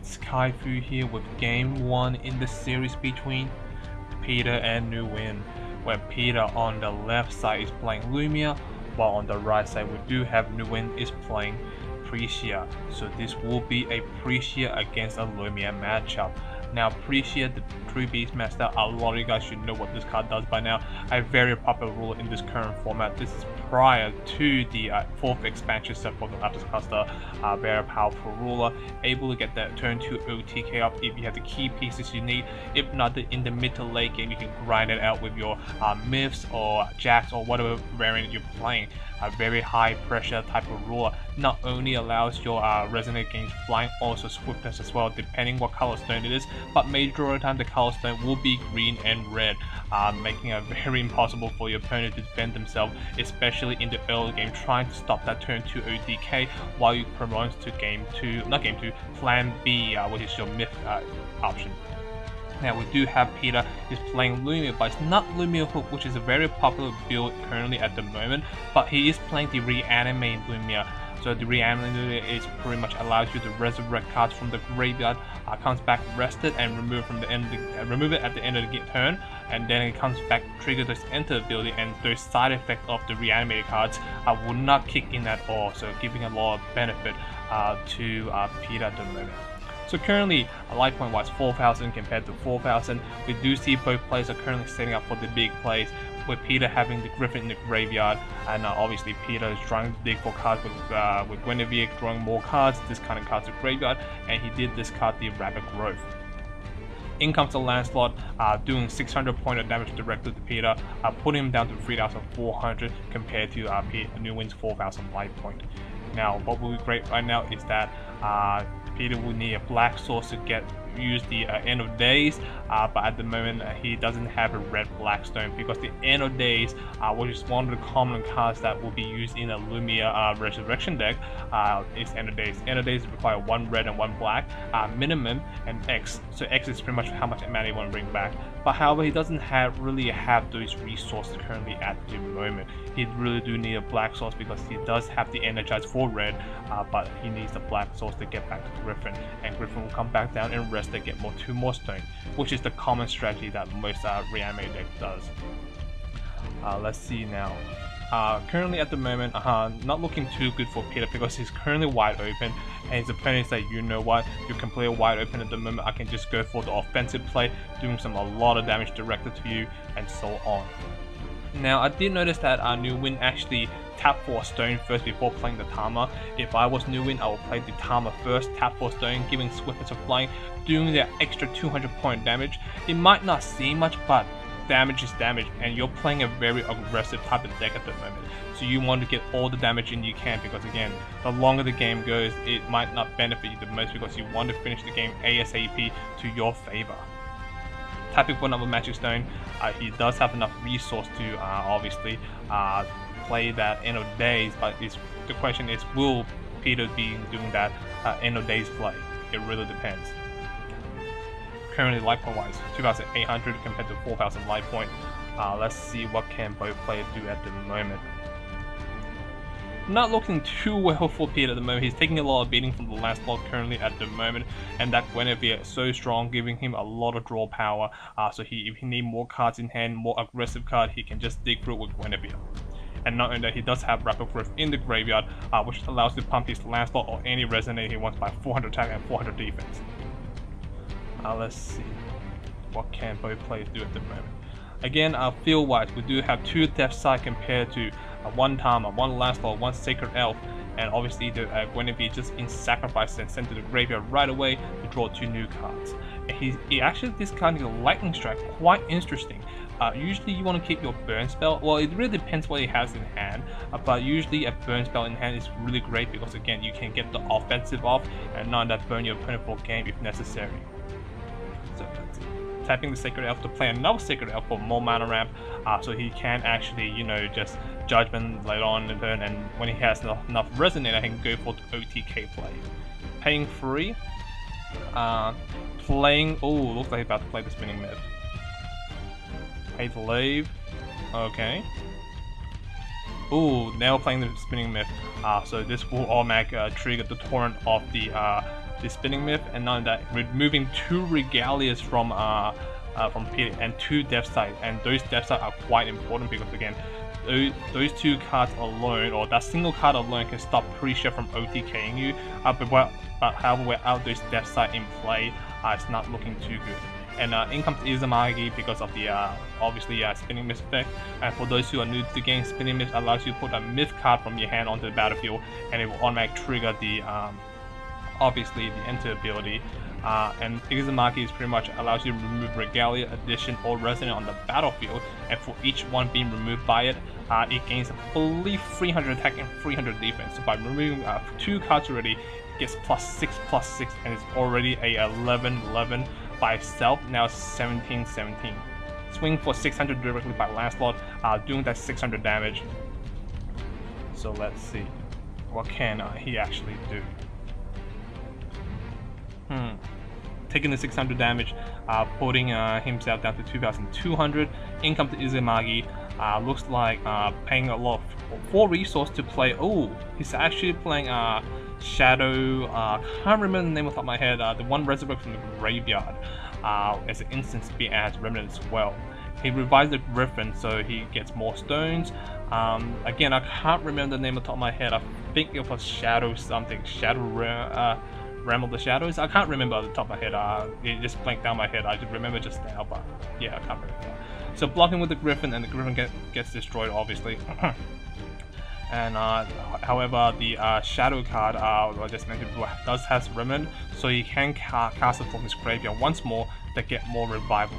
It's Kaifu here with game 1 in the series between Peter and Nguyen, where Peter on the left side is playing Lumia, while on the right side we do have Nguyen is playing Pricia. So this will be a Pricia against a Lumia matchup. Now Pricia, the 3 Beastmaster, a lot of you guys should know what this card does by now. A very popular ruler in this current format. This is prior to the 4th expansion set for the Lapis Cluster. Very powerful ruler, able to get that turn 2 OTK up if you have the key pieces you need. If not, in the mid to late game you can grind it out with your myths or jacks or whatever variant you're playing. A very high pressure type of ruler. Not only allows your resonate gains flying, also swiftness as well, depending what color stone it is, but majority of the time the color stone will be green and red, making it very impossible for your opponent to defend themselves, especially in the early game, trying to stop that turn 2 OTK while you promote to plan B, which is your myth option. Now we do have Peter is playing Lumia, but it's not Lumia Hook, which is a very popular build currently at the moment, but he is playing the Reanimate Lumia. So the Reanimate Lumia is pretty much allows you to resurrect cards from the graveyard, comes back rested and remove from the end, remove it at the end of the turn, and then it comes back, trigger this enter ability, and the side effect of the reanimated cards will not kick in at all, so giving a lot of benefit to Peter at the moment. So currently, life point wise 4,000 compared to 4,000. We do see both players are currently setting up for the big plays, with Peter having the Griffin in the graveyard, and obviously Peter is trying to dig for cards with Guinevere, drawing more cards, discarding cards to graveyard, and he did discard the Rapid Growth. In comes the Lancelot, doing 600 point of damage directly to Peter, putting him down to 3,400 compared to Nguyen's 4,000 life point. Now, what will be great right now is that Peter will need a black source to use the End of Days, but at the moment he doesn't have a red black stone, because the End of Days, which is one of the common cards that will be used in a Lumia Resurrection deck, is End of Days. End of Days require 1 red and 1 black minimum, and X. So X is pretty much how much mana you want to bring back. But however, he doesn't really have those resources currently at the moment. He really do need a black source, because he does have the Energize for red, but he needs the black source to get back to Griffin, and Griffin will come back down and rest to get 2 more stone, which is the common strategy that most reanimated deck does. Let's see now. Currently at the moment, not looking too good for Peter, because he's currently wide open, and his opponent say, you know what, you're completely wide open at the moment, I can just go for the offensive play, doing a lot of damage directed to you, and so on. Now I did notice that Nguyen actually tapped for a stone first before playing the Tama. If I was Nguyen, I would play the Tama first, tap for a stone, giving swiftness of flying, doing that extra 200 point damage. It might not seem much, but damage is damage, and you're playing a very aggressive type of deck at the moment, so you want to get all the damage in you can, because again, the longer the game goes, it might not benefit you the most, because you want to finish the game ASAP to your favor. Tapping for another Magic Stone, he does have enough resource to obviously play that End of Days, but the question is, will Peter be doing that End of Days play? It really depends. Currently life point wise 2,800 compared to 4,000 life point. Let's see what can both players do at the moment. Not looking too well for Peter at the moment. He's taking a lot of beating from the Lancelot currently at the moment, and that Guinevere is so strong, giving him a lot of draw power. So if he need more cards in hand, more aggressive card, he can just dig through with Guinevere. And not only that, he does have Rapid Growth in the graveyard, which allows to pump his Lancelot or any Resonate he wants by 400 attack and 400 defense. Let's see what can both players do at the moment. Again, field wise, we do have 2 Death Side compared to 1 Tama, 1 Lancelot, 1 Sacred Elf, and obviously the Guinevere just in sacrifice and sent to the graveyard right away to draw 2 new cards. And he actually discarded a Lightning Strike, quite interesting. Usually you want to keep your burn spell. Well, it really depends what he has in hand, but usually a burn spell in hand is really great, because again, you can get the offensive off and not that burn your opponent for game if necessary. So that's it. Tapping the Sacred Elf to play another Sacred Elf for more mana ramp, so he can actually, you know, just Judgment later on in the turn, and when he has enough Resonator, he can go for the OTK play. Paying 3, playing, oh, looks like he's about to play the Spinning Myth. Pay to leave, okay. Ooh, now playing the Spinning Myth, so this will automatically trigger the torrent of the the spinning myth, and not that, removing 2 regalias from Peter and 2 depth sight, and those depth sight are quite important because again, those 2 cards alone, or that single card alone, can stop Pricia from OTKing you. But however, without those depth sight in play, it's not looking too good. And in comes Izumagi because of the obviously spinning myth effect. And for those who are new to the game, spinning myth allows you to put a myth card from your hand onto the battlefield, and it will automatically trigger the obviously the enter ability. And Izumagi is pretty much allows you to remove Regalia, Addition, or Resonant on the battlefield, and for each one being removed by it, it gains, I believe, 300 attack and 300 defense. So by removing 2 cards already, it gets +6/+6, and it's already a 11/11 by itself. Now it's 17/17. Swing for 600 directly by Lancelot, doing that 600 damage. So let's see, what can he actually do? Taking the 600 damage, putting himself down to 2,200. In comes to Izumagi. Looks like paying a lot of 4 resources to play. Oh, he's actually playing Shadow. Can't remember the name off the top of my head. The one resurrect from the graveyard as an instant speed and has remnant as well. He revives the Griffin, so he gets more stones. Again, I can't remember the name off the top of my head. I think it was Shadow something. Realm of the Shadows? I can't remember off the top of my head. It just blanked down my head. I just remember just now, but yeah, I can't remember. So blocking with the Griffin, and the Griffin gets destroyed, obviously. And however, the Shadow card, I just mentioned, does have Remnant, so he can cast it from his graveyard once more to get more revival.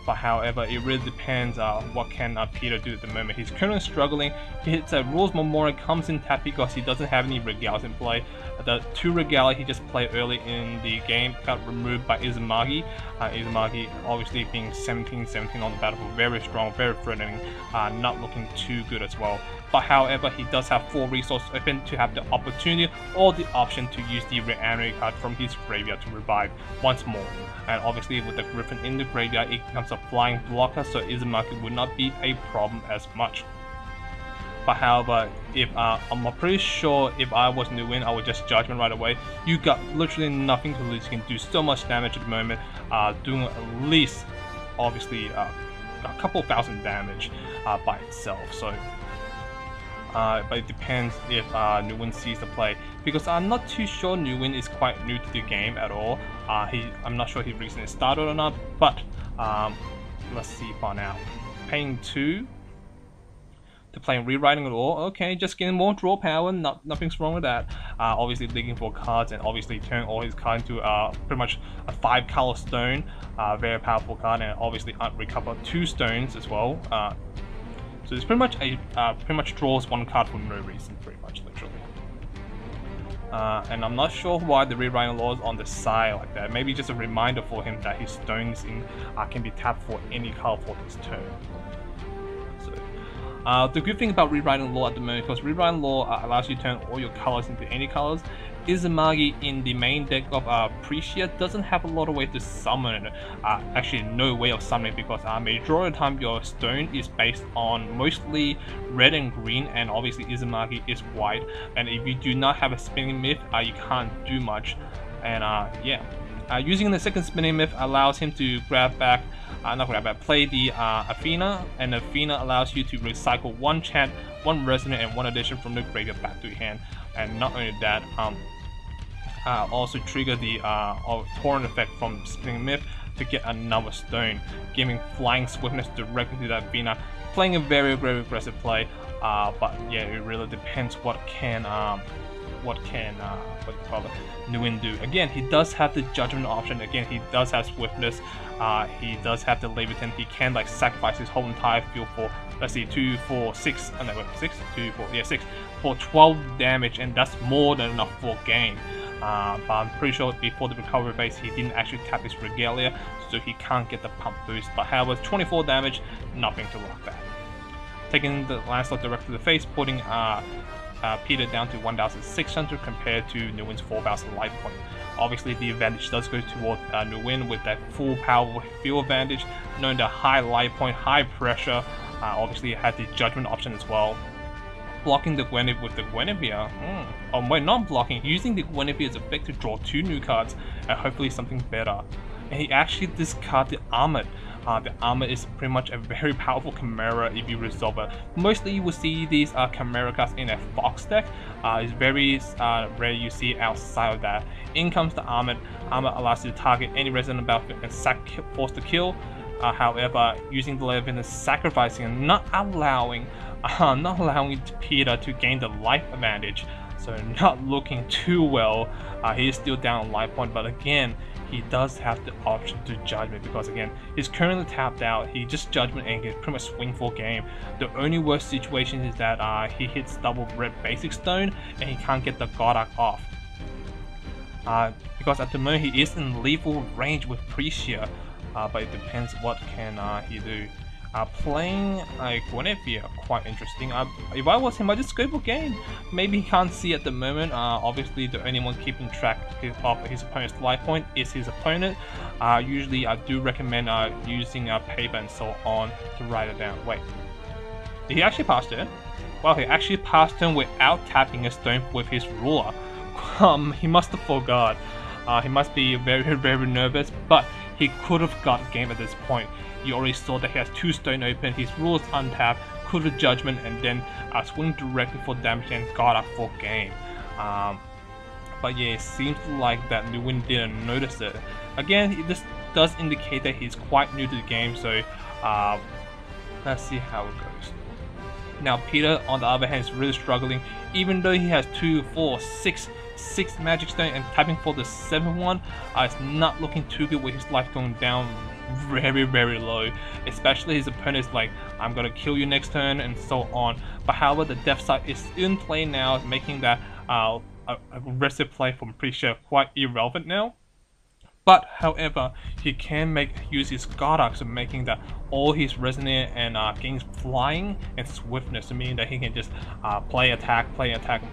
But however, it really depends what can Peter do at the moment. He's currently struggling. He hits a Rules Memorial, comes in tap because he doesn't have any Regals in play. The 2 Regalia he just played early in the game got removed by Izumagi. Izumagi obviously being 17/17 on the battlefield, very strong, very threatening, not looking too good as well. But however, he does have 4 resources open to have the opportunity or the option to use the Reanimate card from his graveyard to revive once more. And obviously with the Griffin in the graveyard, it becomes a flying blocker, so Izumaki would not be a problem as much. But however, if I'm pretty sure if I was Nguyen, I would just Judgment right away. You got literally nothing to lose. You can do so much damage at the moment, doing at least obviously a couple thousand damage by itself. So but it depends if Nguyen sees the play, because I'm not too sure Nguyen is quite new to the game at all. I'm not sure he recently started or not, but let's see for now. Paying 2 to play Rewriting it all. Okay, just getting more draw power, nothing's wrong with that. Obviously digging for cards and obviously turn all his cards into pretty much a 5-color stone. Very powerful card, and obviously recover 2 stones as well. So it's pretty much draws 1 card for no reason, pretty much, literally. And I'm not sure why the Rewriting Law is on the side like that. Maybe just a reminder for him that his stones can be tapped for any color for this turn. So, the good thing about Rewriting Law at the moment, because Rewriting Law allows you to turn all your colors into any colors, Izumagi in the main deck of Pricia doesn't have a lot of ways to summon it. Actually, no way of summoning, because majority of the time your stone is based on mostly red and green, and obviously Izumagi is white. And if you do not have a spinning myth, you can't do much. And yeah, using the second spinning myth allows him to play the Athena, and Athena allows you to recycle 1 chant, 1 resonant, and 1 addition from the graveyard back to your hand. And not only that, also trigger the torrent effect from spinning myth to get another stone, giving flying swiftness directly to that Athena. Playing a very aggressive play, but yeah, it really depends what can Nguyen do. Again, he does have the Judgment option. Again, he does have swiftness. He does have the Leviathan. He can like sacrifice his whole entire field for, let's see, 2, 4, 6. Oh no, wait, 6, 2, 4, yeah, 6 for 12 damage, and that's more than enough for game. But I'm pretty sure before the recovery phase, he didn't actually tap his Regalia, so he can't get the pump boost. But however, 24 damage, nothing to rock that. Taking the Lancelot direct to the face, putting Peter down to 1,600 compared to Nguyen's 4,000 life point. Obviously, the advantage does go toward Nguyen with that full power field advantage, knowing the high life point, high pressure. Obviously, it had the Judgment option as well. blocking the Guinevere with the Guinevere. Oh wait, not blocking, using the Guinevere as effect to draw 2 new cards and hopefully something better. And he actually discarded the Armored. The Armor is pretty much a very powerful Chimera if you resolve it. Mostly you will see these Chimera cards in a Fox deck. It's very rare you see outside of that. In comes the Armored. Armor allows you to target any resident battlefield and force to kill. However, using the Leviathan and sacrificing and not allowing Peter to gain the life advantage. So not looking too well. He is still down on life point, but again, he does have the option to Judgment because again, he's currently tapped out. He just Judgment and can pretty much swing full game. The only worst situation is that he hits double red basic stone and he can't get the Godak off. Because at the moment he is in lethal range with Pricia, but it depends what can he do. Playing Guinevere, quite interesting. If I was him, I'd just go for game. Maybe he can't see at the moment. Obviously, the only one keeping track of his opponent's life point is his opponent. Usually, I do recommend using paper and so on to write it down. Wait, did he actually pass turn? Well, he actually passed turn without tapping a stone with his ruler. He must have forgot. He must be very, very nervous, but he could have got game at this point. You already saw that he has 2 stone open, his rules untapped, could have Judgment, and then swing directly for damage and got up for game. But yeah, it seems like that Nguyen didn't notice it. Again, this does indicate that he's quite new to the game, so let's see how it goes. Now Peter, on the other hand, is really struggling, even though he has 2, 4, 6 magic stone and tapping for the 7th one. It's not looking too good with his life going down very, very low, especially his opponent is like, I'm gonna kill you next turn and so on. But however, the death side is in play now, making that aggressive play from Pricia quite irrelevant now. But however, he can use his Godak, so making that all his resonant and gains flying and swiftness, meaning that he can just play attack, and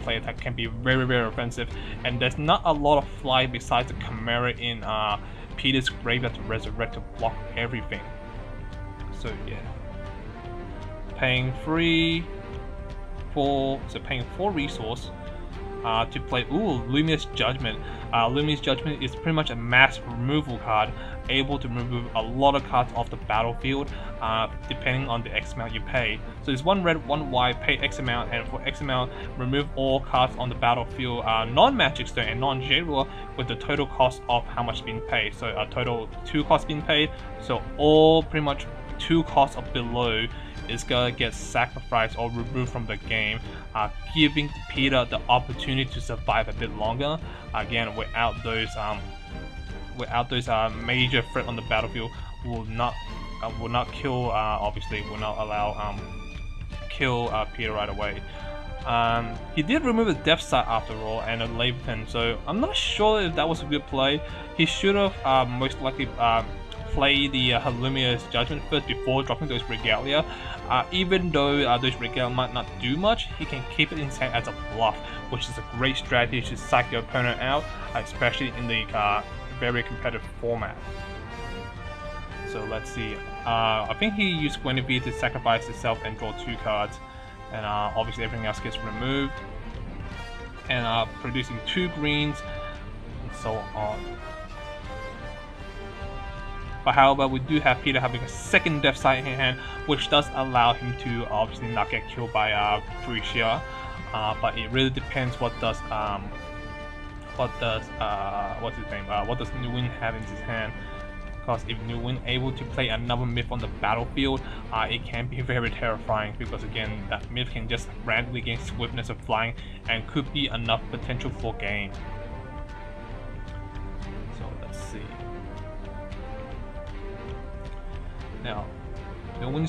play attack, can be very, very offensive. And there's not a lot of fly besides the Chimera in Peter's graveyard to resurrect to block everything. So yeah, paying 4 resource to play Lumia's Judgment. Lumia's Judgment is pretty much a mass removal card, able to remove a lot of cards off the battlefield depending on the X amount you pay. So there's 1 red, 1 white, pay X amount, and for X amount remove all cards on the battlefield non-magic stone and non-J ruler with the total cost of how much being paid. So a total 2 costs being paid, so all pretty much 2 costs or below is gonna get sacrificed or removed from the game, giving Peter the opportunity to survive a bit longer. Again, without those major threat on the battlefield, will not kill. Obviously, will not allow kill Peter right away. He did remove the depth side after all and a Leviathan, so I'm not sure if that was a good play. He should have most likely play the Lumia's Judgment first before dropping those Regalia. Even though those Regalia might not do much, he can keep it in his hand as a bluff, which is a great strategy to psych your opponent out, especially in the very competitive format. So let's see. I think he used Guinevere to sacrifice himself and draw 2 cards, and obviously everything else gets removed, and producing 2 greens, and so on. But however, we do have Peter having a second death side in hand, which does allow him to obviously not get killed by Pricia. But it really depends what does Nguyen have in his hand. Because if Nguyen able to play another myth on the battlefield, it can be very terrifying, because again, that myth can just randomly gain swiftness of flying and could be enough potential for game. So let's see. Now, Nguyen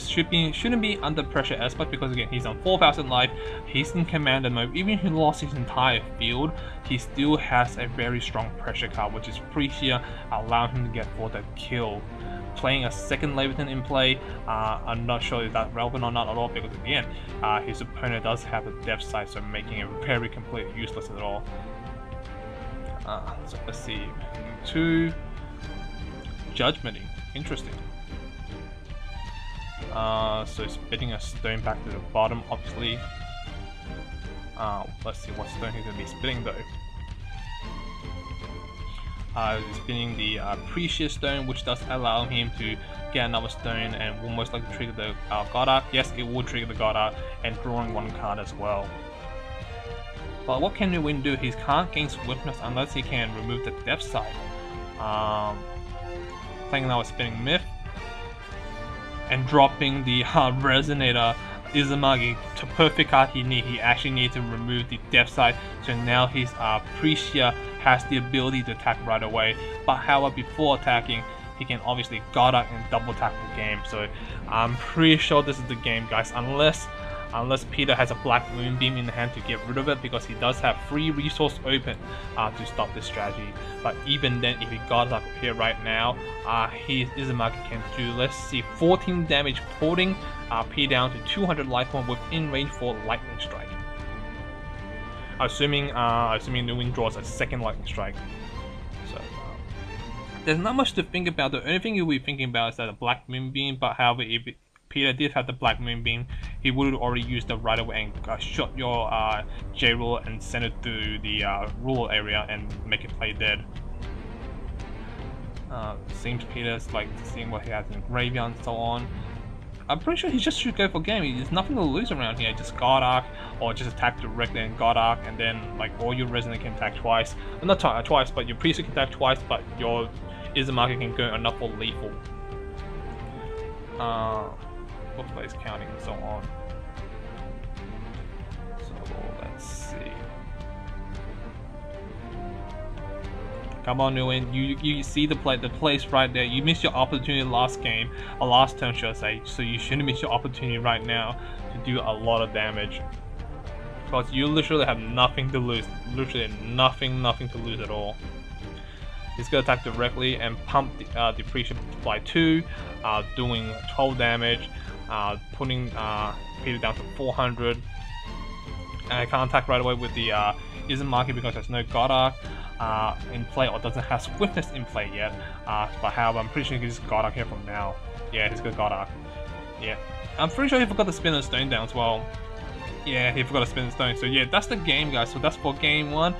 shouldn't be under pressure as much, because again, he's on 4,000 life, he's in commander mode. Even if he lost his entire field, he still has a very strong pressure card, which is Pricia, allowing him to get for the kill. Playing a second Leviathan in play, I'm not sure if that's relevant or not at all, because again, his opponent does have a depth side, so making it very completely useless at all. So let's see, 2 Judgmenting, interesting. So spitting a stone back to the bottom, obviously. Let's see what stone he's going to be spinning though. He's spinning the Pricia stone, which does allow him to get another stone and will most likely trigger the God Arc. Yes, it will trigger the God Arc and drawing one card as well. But what can Nguyen do? He can't gain swiftness unless he can remove the depth side. Playing another spinning myth and dropping the Resonator Izumagi to perfect card he needs. He actually needs to remove the depth side, so now his Pricia has the ability to attack right away. But however, before attacking, he can obviously God Arc and double attack the game. So I'm pretty sure this is the game, guys, unless Peter has a Black Moonbeam in hand to get rid of it, because he does have free resource open to stop this strategy. But even then, if he God Arc here right now, his Izumaki can do, let's see, 14 damage, putting P down to 200 life point within range for Lightning Strike. Assuming Nguyen draws a second Lightning Strike. So there's not much to think about. The only thing you'll be thinking about is that a Black Moonbeam, but however, if Peter did have the Black Moonbeam, he would have already used it right away and shot your J-Ruler and send it through the ruler area and make it play dead. Seems Peter's like seeing what he has in the graveyard and so on. I'm pretty sure he just should go for game. There's nothing to lose around here. Just God Arc or just attack directly and God Arc, and then like all your Resonant can attack twice. Not twice, but your Priest can attack twice, but your Izumaki can go enough for lethal. Both plays counting and so on. So let's see. Come on, Nguyen. You see the place right there. You missed your opportunity last game, or last turn, should I say. So you shouldn't miss your opportunity right now to do a lot of damage, because you literally have nothing to lose. Literally nothing to lose at all. He's gonna attack directly and pump the Pricia by 2, doing 12 damage, putting Peter down to 400. And I can't attack right away with the Izumaki because there's no God Arc in play, or doesn't have swiftness in play yet. But however, I'm pretty sure he can just God Arc here from now. Yeah, he's got God Arc. Yeah, I'm pretty sure he forgot to spin the stone down as well. Yeah, he forgot to spin the stone. So yeah, that's the game, guys. So that's for game 1.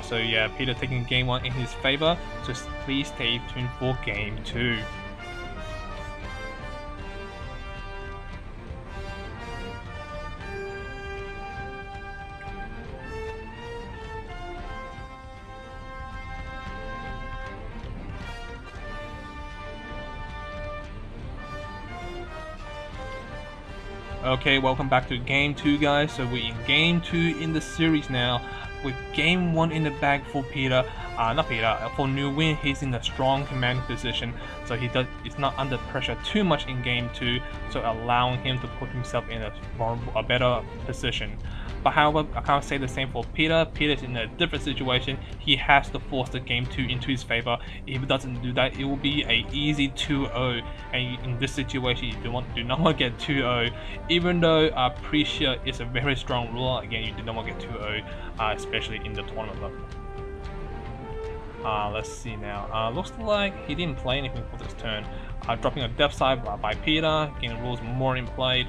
So yeah, Peter taking game 1 in his favor. So please stay tuned for game 2. Okay, welcome back to game 2, guys. So we're in game 2 in the series now, with game 1 in the bag for Peter. For Nguyen, he's in a strong commanding position, so it's not under pressure too much in game 2, so allowing him to put himself in a better position. But however, I can't say the same for Peter. Peter's in a different situation. He has to force the game 2 into his favor. If he doesn't do that, it will be an easy 2-0. And in this situation, you do not want to get 2-0. Even though Pricia is a very strong ruler, again, you do not want to get 2-0, especially in the tournament level. Let's see now. Looks like he didn't play anything for this turn. Dropping a depth side by Peter, getting rules more in play.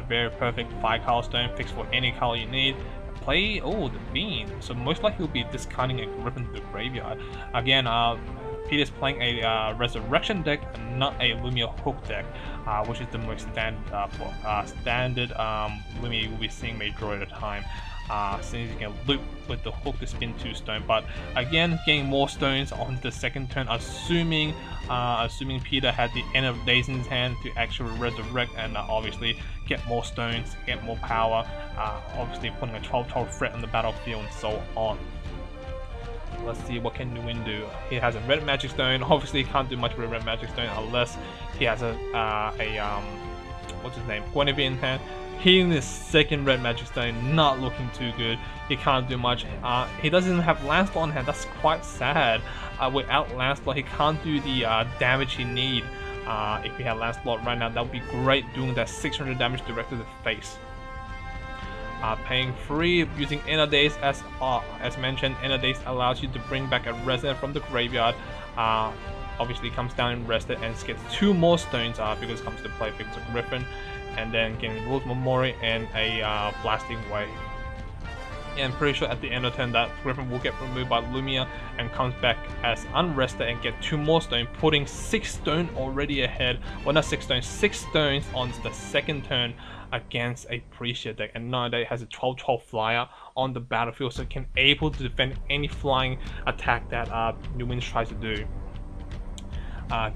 Very perfect 5-color stone, fixed for any color you need. Play, oh, the bean. So most likely he'll be discarding a Griffin to the graveyard. Again, Peter's playing a Resurrection deck, not a Lumia Hook deck, which is the most standard Lumia you'll be seeing majority of the time. Since you can loop with the hook to spin 2 stone, but again, getting more stones on the second turn, assuming Peter had the End of Days in his hand to actually resurrect and obviously get more stones, get more power, obviously putting a 12-12 threat on the battlefield and so on. Let's see what can Nguyen do. He has a red magic stone. Obviously, he can't do much with a red magic stone unless he has a what's his name, Guinevere in hand. Hitting this second red magic stone, not looking too good. He can't do much. He doesn't even have Lancelot in hand. That's quite sad. Without Lancelot, he can't do the damage he need. If he had Lancelot right now, that would be great, doing that 600 damage directly to the face. Paying free, using End of Days as mentioned. End of Days allows you to bring back a resident from the graveyard. Obviously comes down and rested and gets 2 more stones because it comes to play because of Griffin. And then getting Rules Memory and a Blasting Wave. And I'm pretty sure at the end of turn that Griffin will get removed by Lumia and comes back as unrested and get 2 more stone, putting 6 stone already ahead. Well, not 6 stones, 6 stones on the second turn against a Pricia deck. And now that it has a 12/12 flyer on the battlefield, so it can able to defend any flying attack that Nguyen tries to do.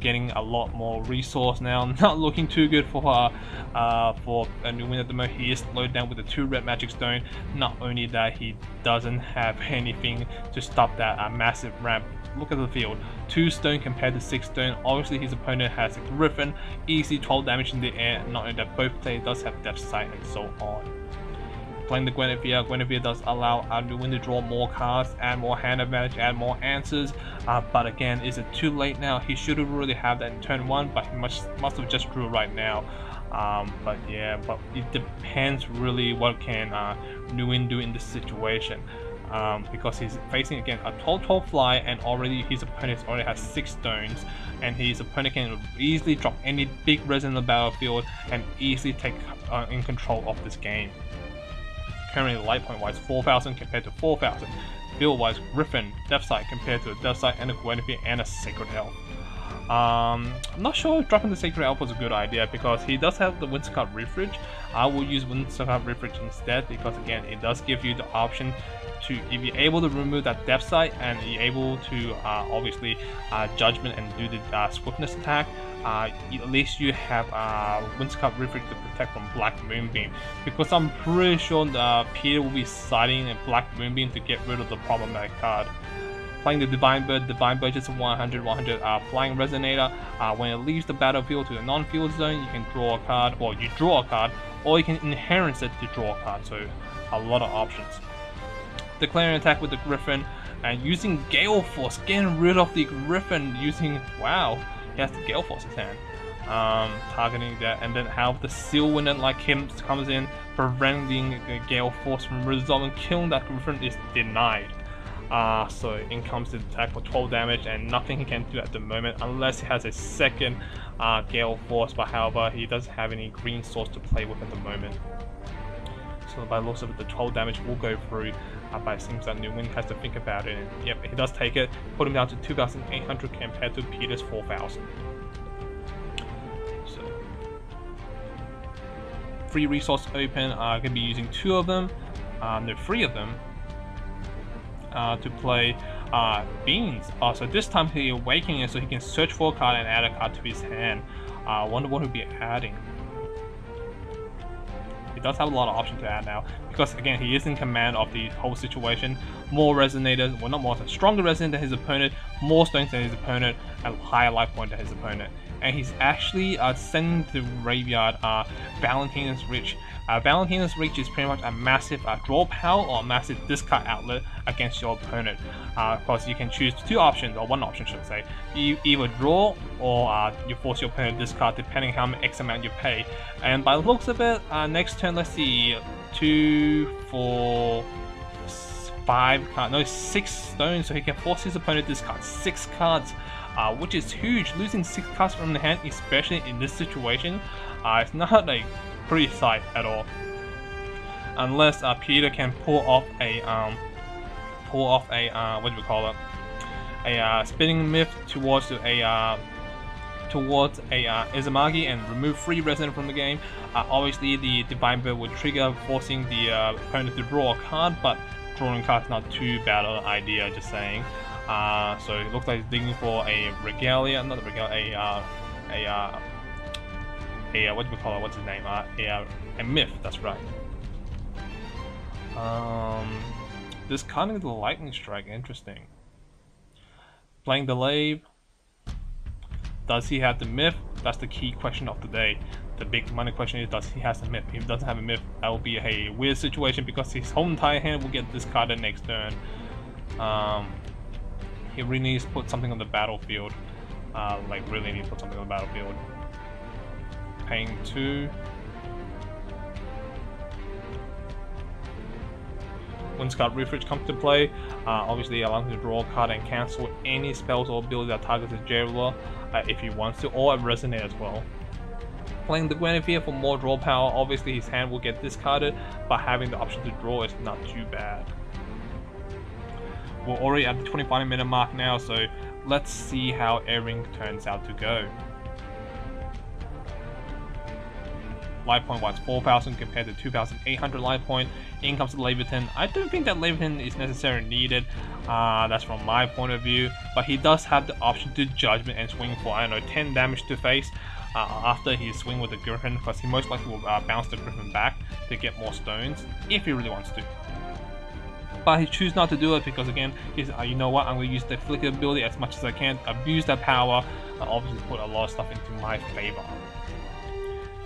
Getting a lot more resource now, not looking too good for Nguyen at the moment. He is slowed down with the 2 red magic stone. Not only that, he doesn't have anything to stop that massive ramp. Look at the field, 2 stone compared to 6 stone. Obviously his opponent has a Griffin, easy 12 damage in the air. Not only that, both players does have Death Sight and so on. Playing the Guinevere does allow Nguyen to draw more cards, add more hand advantage, add more answers. But again, is it too late now? He should have really had that in turn 1, but he must have just drew right now. But yeah, but it depends really what can Nguyen do in this situation. Because he's facing again a 12/12 fly, and already his opponent already has 6 stones, and his opponent can easily drop any big res in the battlefield and easily take in control of this game. Currently light point wise 4,000 compared to 4,000. Build wise Griffin, Death Sight compared to a Death Sight and a Guinevere and a Sacred Elf. I'm not sure if dropping the Sacred Elf was a good idea because he does have the Windscarred Refridge. I will use Windscarred Refridge instead because again it does give you the option to, if you're able to remove that Death Sight and you're able to obviously Judgment and do the Swiftness attack, at least you have Windscarred Refridge to protect from Black Moonbeam, because I'm pretty sure Peter will be siding a Black Moonbeam to get rid of the problematic card. Playing the Divine Bird is a 100/100 flying resonator. When it leaves the battlefield to the non-field zone, you can draw a card, or you draw a card, or you can inherit it to draw a card, so a lot of options. Declaring attack with the Griffin and using Gale Force, getting rid of the Griffin using, wow, he has the Gale Force in his hand. Targeting that, and then have the Seal Winner like him comes in, preventing the Gale Force from resolving, killing that Griffin is denied. So in comes the attack for 12 damage, and nothing he can do at the moment unless he has a second Gale Force, but however he doesn't have any green source to play with at the moment. So by the looks of it, the 12 damage will go through, but it seems that Nguyen has to think about it, and yep, he does take it, put him down to 2,800 compared to Peter's 4,000. So, free resource open, going to be using 2 of them, no 3 of them, to play Beans. So this time he's awakening it so he can search for a card and add a card to his hand. I wonder what he'll be adding. He does have a lot of options to add now, because again he is in command of the whole situation. More resonators, well not more, stronger resonators than his opponent, more stones than his opponent, and higher life point than his opponent. And he's actually sending to the graveyard Valentina's Reach. Valentina's Reach is pretty much a massive draw power or a massive discard outlet against your opponent. Of course, you can choose 2 options, or 1 option should I say. You either draw or you force your opponent to discard depending how much X amount you pay. And by the looks of it, next turn, let's see, 2, 4, 5 cards, no 6 stones, so he can force his opponent to discard 6 cards. Which is huge. Losing 6 cards from the hand, especially in this situation, it's not a pretty sight at all. Unless Peter can pull off a what do we call it? A spinning myth towards a Izumagi and remove 3 resident from the game. Obviously, the Divine Bird would trigger, forcing the opponent to draw a card, but drawing cards not too bad an idea. Just saying. So it looks like he's digging for a Regalia, not a Regalia, what do we call it? What's his name? A Myth. That's right. This kind of the Lightning Strike, interesting. Playing the Lave. Does he have the Myth? That's the key question of the day. The big money question is, does he have the Myth? If he doesn't have a Myth, that will be a weird situation because his whole entire hand will get discarded next turn. He really needs to put something on the battlefield. Like really needs to put something on the battlefield. Paying 2. Windscarred Refridge comes to play. Obviously allows him to draw a card and cancel any spells or abilities that targets his jailer if he wants to, or a Resonate as well. playing the Guinevere for more draw power. Obviously his hand will get discarded, but having the option to draw is not too bad. We're already at the 25-minute mark now, so let's see how everything turns out to go. Life point was 4,000 compared to 2,800 life point. In comes the Leviathan. I don't think that Leviathan is necessarily needed. That's from my point of view. But he does have the option to Judgment and swing for, I don't know, 10 damage to face after he swing with the Griffin, because he most likely will bounce the Griffin back to get more stones if he really wants to. But he chooses not to do it because, again, he's, you know what, I'm going to use the Flicker ability as much as I can, abuse that power, obviously put a lot of stuff into my favor.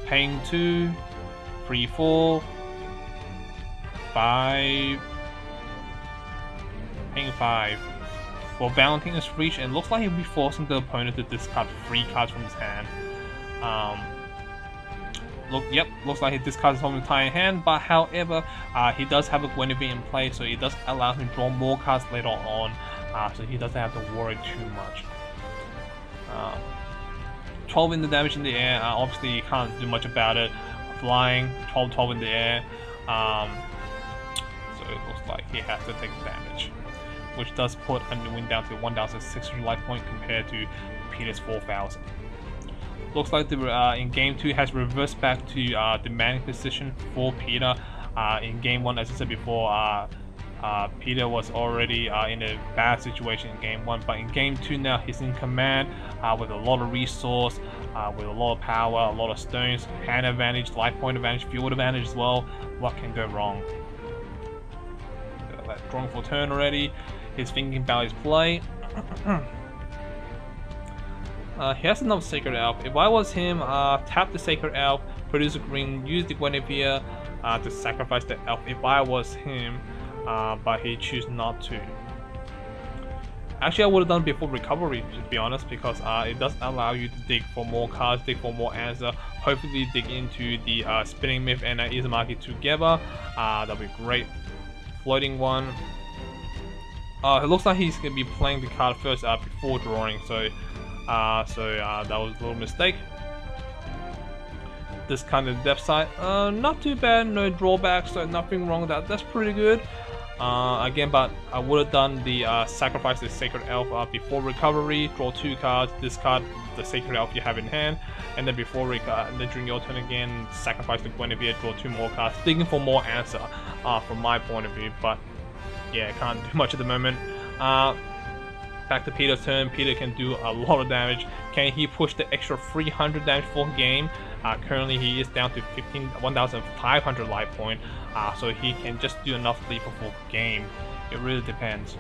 Paying 2, 3, 4, 5, paying 5. Well, Valentine is reached, and looks like he'll be forcing the opponent to discard 3 cards from his hand. Looks like he discards his whole entire hand, but however, he does have a Guinevere in play, so it does allow him to draw more cards later on, so he doesn't have to worry too much. 12 in the damage in the air, obviously you can't do much about it. Flying, 12 in the air, so it looks like he has to take damage, which does put a Nguyen down to 1,600 life point compared to Peter's 4,000. Looks like the in game 2 has reversed back to the manning position for Peter. In game 1, as I said before, Peter was already in a bad situation in game 1, but in game 2 now he's in command with a lot of resource, with a lot of power, a lot of stones, hand advantage, life point advantage, field advantage as well. What can go wrong? Drawing for turn already. He's thinking about his play. He has another Sacred Elf. If I was him, tap the Sacred Elf, produce a green, use the Guinevere to sacrifice the elf if I was him, but he chose not to. Actually, I would have done before recovery, to be honest, because it does allow you to dig for more cards, dig for more answer, hopefully dig into the Spinning Myth and Izumaki together. That'll be great. Floating one. It looks like he's going to be playing the card first before drawing, so that was a little mistake. This kind of depth side, not too bad, no drawbacks, so nothing wrong with that. That's pretty good. Again, but I would have done the sacrifice the Sacred Elf before recovery, draw 2 cards, discard the Sacred Elf you have in hand, and then before and then during your turn again, sacrifice the Guinevere, draw 2 more cards, digging for more answer from my point of view. But yeah, can't do much at the moment. Back to Peter's turn. Peter can do a lot of damage. Can he push the extra 300 damage for game? Currently he is down to 1,500 life point, so he can just do enough lethal for game. It really depends.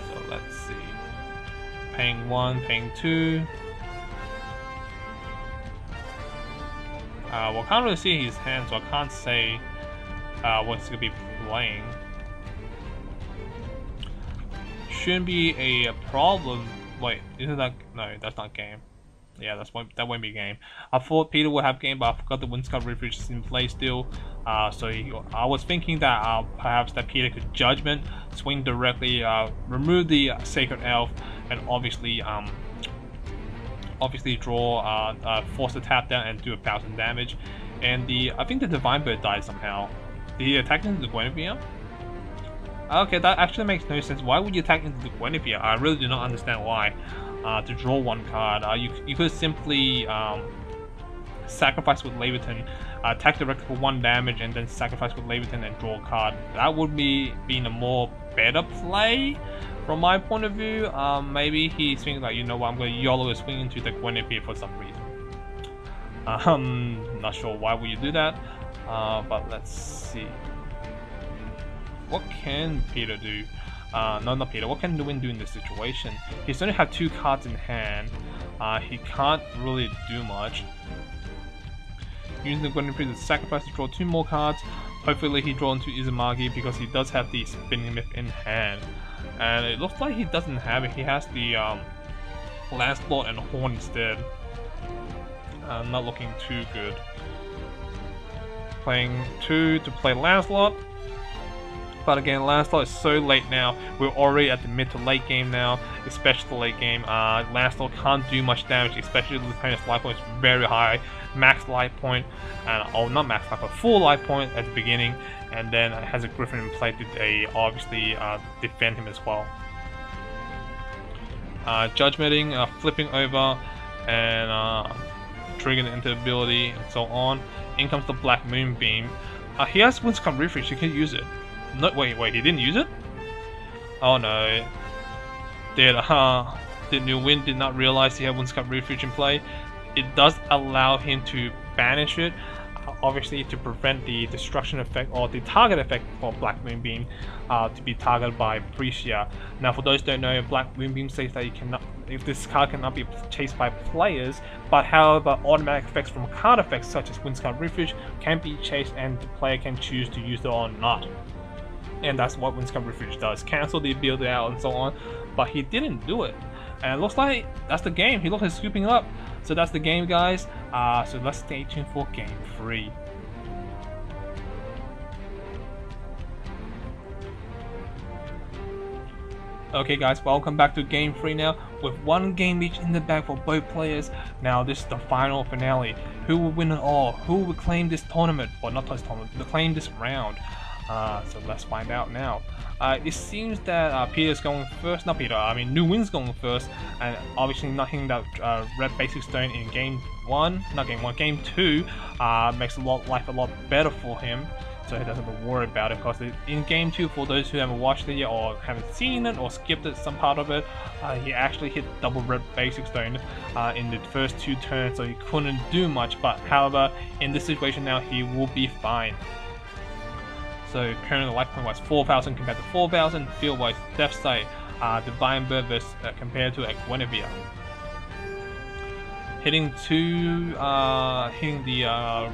So let's see. Paying 1, paying 2. Well, I can't really see his hand, so I can't say what he's going to be playing. Shouldn't be a problem. Wait, isn't that... No, that's not game. Yeah, that won't be game. I thought Peter would have game, but I forgot the Windscarf Refuge is in play still. I was thinking that perhaps that Peter could Judgment, swing directly, remove the Sacred Elf, and obviously draw, force the tap down and do 1,000 damage. And I think the Divine Bird died somehow. Did he attack into the Guinevere? Okay, that actually makes no sense. Why would you attack into the Guinevere? I really do not understand why. To draw 1 card, you could simply sacrifice with Leviathan, attack directly for 1 damage, and then sacrifice with Leviathan and draw a card. That would be being a more better play from my point of view. Maybe he's thinking like, you know what, I'm going to YOLO a swing into the Guinevere for some reason. Not sure why would you do that, but let's see. What can Peter do? No, not Peter. What can Nguyen do in this situation? He's only have 2 cards in hand. He can't really do much. Using the Guinevere to sacrifice to draw 2 more cards. Hopefully he draws into Izumaki because he does have the Spinning Myth in hand. And it looks like he doesn't have it. He has the Lancelot and Horn instead. Not looking too good. Playing 2 to play Lancelot. But again, Lancelot is so late now. We're already at the mid to late game now, especially the late game. Lancelot can't do much damage, especially the opponent's life point is very high. Max life point, and not max life, but full life point at the beginning, and then has a Griffin in play to obviously defend him as well. Judgmenting, flipping over, and triggering into ability, and so on. In comes the Black Moonbeam. He has Winscombe Refresh, he can use it. No, wait, he didn't use it? Oh no. Did Nguyen did not realize he had Winscombe Refresh in play? It does allow him to banish it, obviously to prevent the destruction effect or the target effect for Black Moonbeam to be targeted by Pricia. Now, for those who don't know, Black Moonbeam says that this card cannot be chased by players, but however, automatic effects from card effects such as Winscombe Refresh can be chased, and the player can choose to use it or not. And that's what Winscombe Refresh does: cancel the ability out and so on. But he didn't do it, and it looks like that's the game. He looks like scooping up. So that's the game, guys. So let's stay tuned for Game 3. Okay guys, welcome back to Game 3 now, with one game each in the bag for both players. Now this is the final finale. Who will win it all? Who will claim this tournament? Well, not this tournament, but claim this round. So let's find out now. It seems that Peter's going first. Not Peter, I mean Nguyen's going first, and obviously not hitting that red basic stone in game 1, not game 1, game 2 makes life a lot better for him, so he doesn't have to worry about it. Because in game 2, for those who haven't watched it yet or haven't seen it or skipped it, some part of it, he actually hit double red basic stone in the first 2 turns, so he couldn't do much. But however, in this situation now, he will be fine. So currently life point wise 4,000 compared to 4,000, field wise Death Sight, Divine Bird versus compared to Guinevere. Hitting the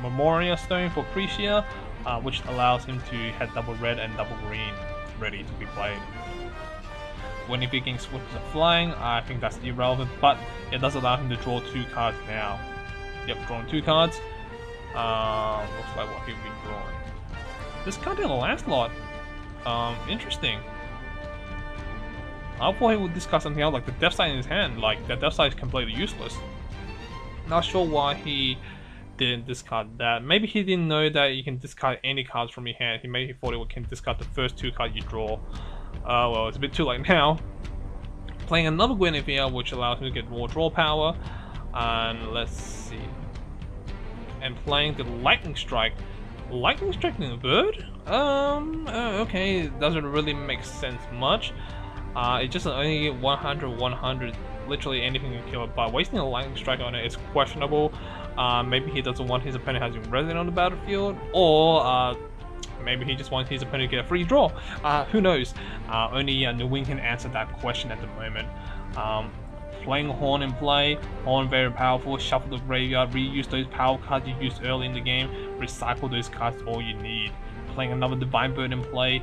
Memoria Stone for Pricia, which allows him to have double red and double green ready to be played. When he begins switches of flying, I think that's irrelevant, but it does allow him to draw 2 cards now. Yep, drawing 2 cards. Looks like what he'll be drawing. This card in the Lancelot. Interesting. I thought he would discard something else, like the Death Sight in his hand. Like, the Death Sight is completely useless. Not sure why he didn't discard that. Maybe he didn't know that you can discard any cards from your hand. He thought he can discard the first 2 cards you draw. Well, it's a bit too late now. Playing another Guinevere, which allows him to get more draw power. And let's see. And playing the Lightning Strike. Lightning striking a bird? Okay, it doesn't really make sense much. It just only 100, literally anything can kill it, but wasting a lightning strike on it is questionable. Maybe he doesn't want his opponent having resident on the battlefield, or maybe he just wants his opponent to get a free draw. Who knows? Only Nguyen can answer that question at the moment. Playing Horn in play, Horn very powerful, shuffle the graveyard, reuse those power cards you used early in the game, recycle those cards, all you need. Playing another Divine Bird in play,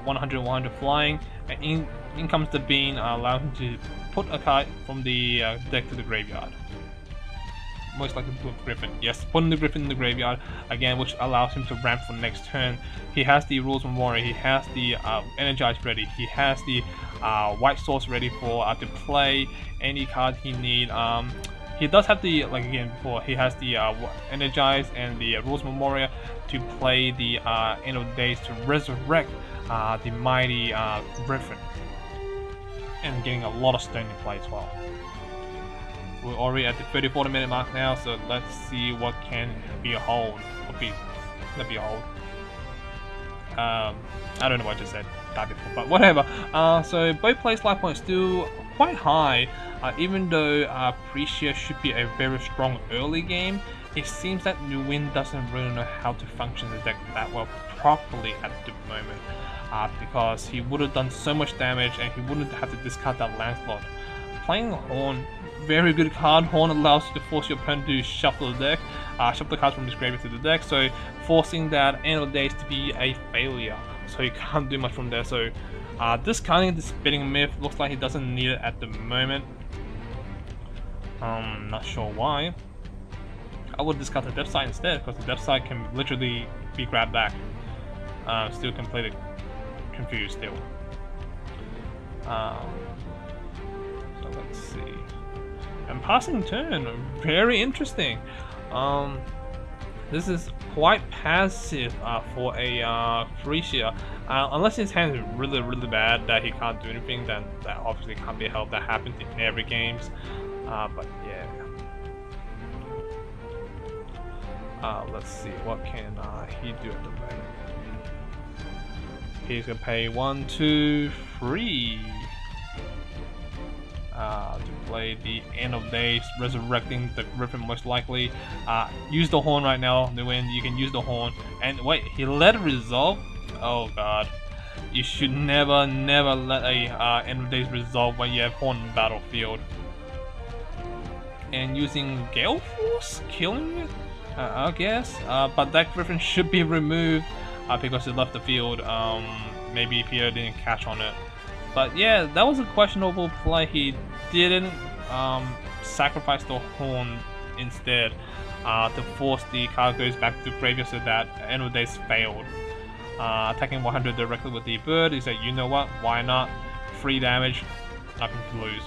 100 flying, and in comes the Bean, allowing him to put a card from the deck to the graveyard. Most likely put Griffin. Yes, putting the Griffin in the graveyard again, which allows him to ramp for next turn. He has the Rules Memoria, he has the Energize ready, he has the White Source ready for to play any card he need. He does have the, like again before, he has the Energize and the Rules Memoria to play the End of Days to resurrect the mighty Griffin, and getting a lot of stone in play as well. We're already at the 30-40 minute mark now, so let's see what can be a hold. Not be a hold. I don't know what I just said that before, but whatever. So both players' life points still quite high, even though Pricia should be a very strong early game. It seems that Nguyen doesn't really know how to function the deck that well properly at the moment, because he would have done so much damage and he wouldn't have to discard that Lancelot. Playing Horn, very good card. Horn allows you to force your opponent to shuffle the deck, shuffle the cards from his graveyard to the deck, so forcing that End of Days to be a failure. So you can't do much from there. So discarding the Spitting Myth looks like he doesn't need it at the moment. Not sure why. I would discard the Death Sight instead, because the Death Sight can literally be grabbed back. Still completely confused still. So let's see. And passing turn, very interesting. This is quite passive for a Pricia. Unless his hand is really bad that he can't do anything, then that obviously can't be helped. That happens in every games. But yeah. Let's see, what can he do at the moment? He's gonna pay 1, 2, 3 to play the End of Days, resurrecting the Griffin most likely. Use the horn right now, Nguyen. You can use the horn. And wait, he let it resolve? Oh god. You should never let a End of Days resolve when you have horn in the battlefield. And using Gale Force, killing it? I guess. But that Griffin should be removed because it left the field. Maybe Peter didn't catch on it. But yeah, that was a questionable play. He didn't sacrifice the horn instead to force the card goes back to graveyard, so that End of Days failed. Attacking 100 directly with the bird, he said, you know what, why not? 3 damage, nothing to lose.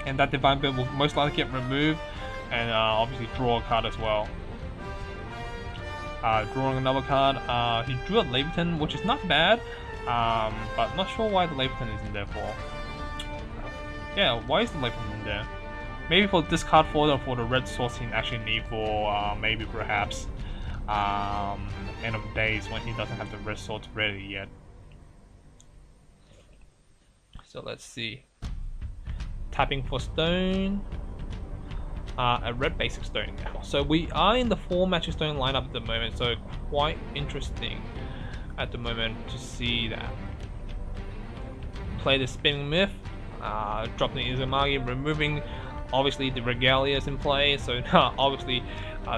And that Divine Bird will most likely get removed, and obviously draw a card as well. Drawing another card, he drew a Laverton, which is not bad, but not sure why the Laverton isn't there for. Yeah, why is the Laverton in there? Maybe for discard fodder for the red source he actually need for maybe perhaps End of Days when he doesn't have the red swords ready yet. So let's see. Tapping for stone. A red basic stone now. So we are in the 4 magic stone lineup at the moment, so quite interesting at the moment to see that. Play the Spinning Myth, drop the Izumagi, removing obviously the Regalias in play, so obviously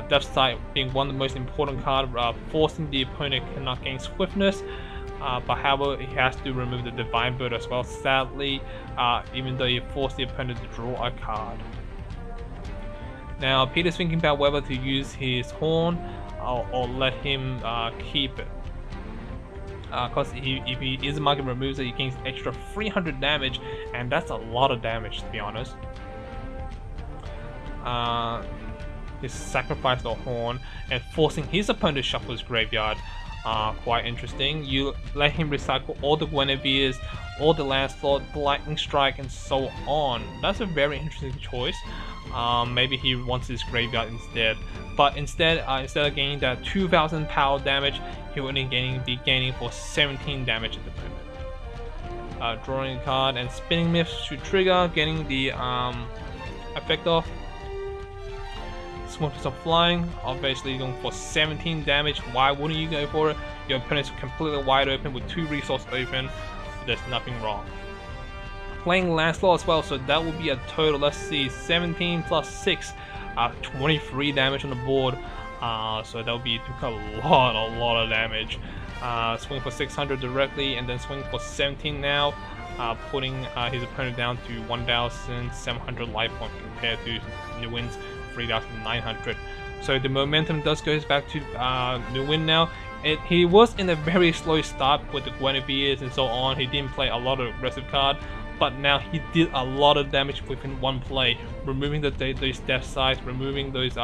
Death Sight being one of the most important cards, forcing the opponent cannot gain swiftness, but however he has to remove the Divine Bird as well, sadly, even though he forced the opponent to draw a card. Now Peter's thinking about whether to use his horn or let him keep it. Because if he Izumagi removes it, he gains extra 300 damage, and that's a lot of damage to be honest. He sacrificed the horn and forcing his opponent to shuffle his graveyard. Quite interesting. You let him recycle all the Guinevere's, all the Lancelot, the Lightning Strike, and so on. That's a very interesting choice. Maybe he wants his graveyard instead. But instead of gaining that 2000 power damage, he will only be gaining for 17 damage at the moment. Drawing a card and Spinning Myth should trigger, getting the effect off. Swiftness of Flying, obviously going for 17 damage. Why wouldn't you go for it? Your opponent's completely wide open with 2 resources open. There's nothing wrong. Playing Lancelot as well, so that will be a total, let's see, 17 plus 6, 23 damage on the board. So that will be a lot of damage. Swing for 600 directly, and then swing for 17 now, putting his opponent down to 1,700 life points compared to Nguyen's 3,900. So the momentum does goes back to Nguyen now. He was in a very slow start with the Guinevere's and so on. He didn't play a lot of aggressive card, but now he did a lot of damage within one play, removing those death sides, removing those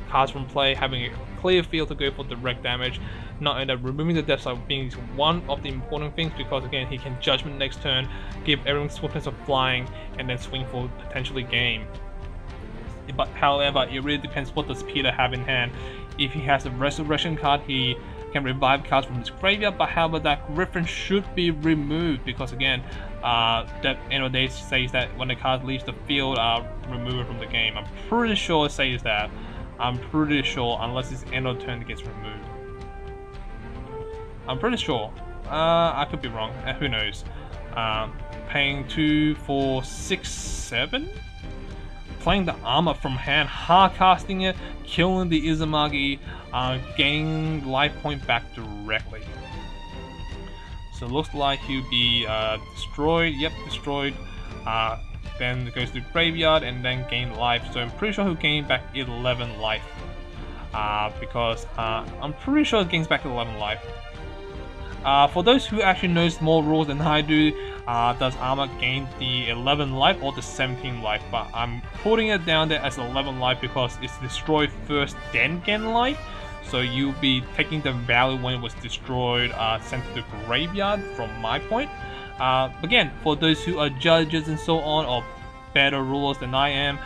cards from play, having a clear field to go for direct damage. Not only that, removing the death side being one of the important things, because again he can judgment next turn, give everyone swiftness of flying, and then swing for potentially game. But however, it really depends what does Peter have in hand. If he has a resurrection card, he can revive cards from his graveyard, but however that Griffin should be removed, because again that End of Days says that when the card leaves the field, remove it from the game. I'm pretty sure it says that. I'm pretty sure, unless his end of turn gets removed. I'm pretty sure. I could be wrong, who knows. Paying 2 for 6, 7? Playing the armor from hand, hard casting it, killing the Izumagi, gaining life point back directly. So it looks like he'll be destroyed. Yep, destroyed. Then it goes to graveyard and then gain life. So I'm pretty sure he'll gain back 11 life. Because I'm pretty sure it gains back 11 life. For those who actually knows more rules than I do, does armor gain the 11 life or the 17 life? But I'm putting it down there as 11 life because it's destroyed first, then gain life. So you'll be taking the value when it was destroyed, sent to the graveyard from my point. Again, for those who are judges and so on, or better rulers than I am,